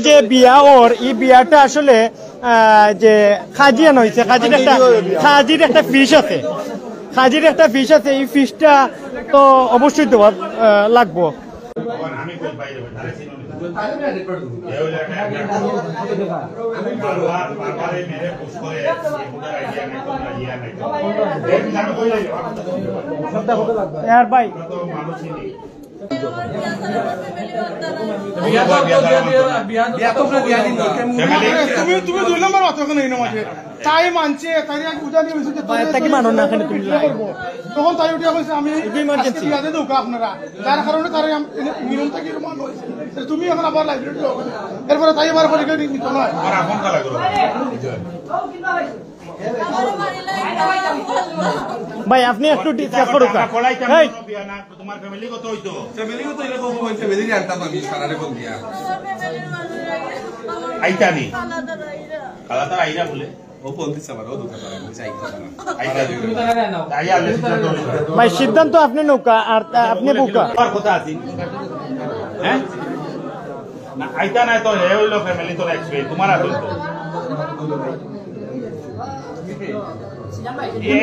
যে বিয়া ওর এই বিয়াটা আসলে যে খাজিয়ান হয়েছে, খাজির একটা ফিস আছে, খাজির একটা ফিস আছে, এই ফিসটা তো অবশ্যই দেওয়া লাগবো। ভাই তুমি 2 নম্বর কথা কেন তাই মানছে, তাই কি মানো না তখন তাই উঠে বলছে আমি বিয়াতে দৌকা আপনারা, যার কারণে তারা নিয়ম থেকে তুমি এখন আবার লাইব্রেরি এরপরে তাই এবার পরীক্ষা নিত নয়। ভাই আপনি একটু ডিসকাস করুন। তোমার ফ্যামিলিগত হইতো, ফ্যামিলিগত এরকম হইছে বেদি জানতাম আমি সারারে বল দিয়া আইতানি কালাতা আইরা বলে ও বলতিস আমার ও দুটো পারে বলছে আইতা তুমি তো না নাও আইয়া আলে সিদ্ধান্ত ভাই সিদ্ধান্ত আপনি নৌকা আর আপনি বুকা আর কথা আছে হ্যাঁ না আইতা না তো হে হইলো ফ্যামিলি তো এক্সপেক্ট তোমার আছে তো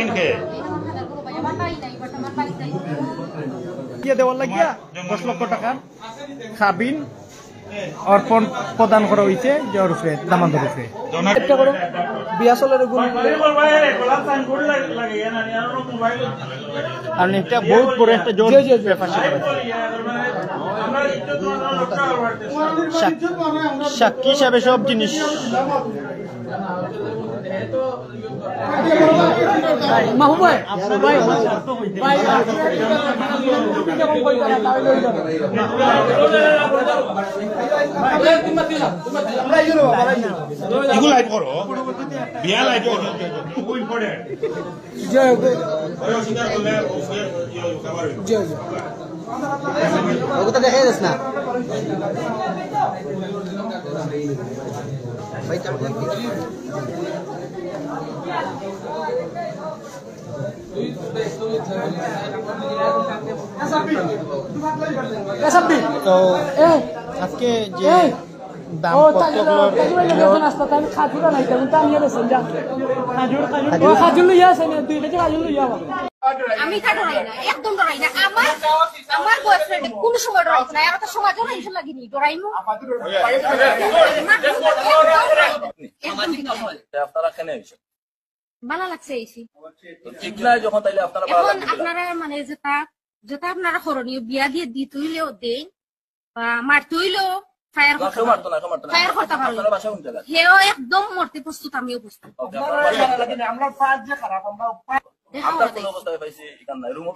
ইনকে কি দেওয়ার লাগিয়া 10 লক্ষ টাকা খাবিন অর্পণ প্রদান করা হয়েছে যার উপরে দামান্তর উপরে বিয়া চলের আর এটা বহুত বড় একটা জোর ব্যাপার সাক্ষী হিসাবে সব জিনিস লাইভ করো বিয়া লাইভ করো খুব ইম্পর্টেন্ট জয় ওটা দেখাই যাস না ভাই তো আজকে যে আমি তা ডরাই না, একদম ডরাই না। আমার বয়ফ্রেন্ড কোন সময় ডরাইছে না, আর তো সমাজও হিংসা লাগিনি ডরাইমু। আপনারা কেন এসেছেন? ভালো লাগছে এসি ঠিক নাই যখন তাইলে আপনারা এখন আপনারা মানে যেটা আপনারা করণীয় বিয়া দিয়ে দিতে হইলেও দেই বা মারতে হইলেও ফায়ার করতে পারো, হেও একদম মরতে প্রস্তুত, আমিও প্রস্তুত। আমরা অবস্থায় পাইছি এখান নাই রুমও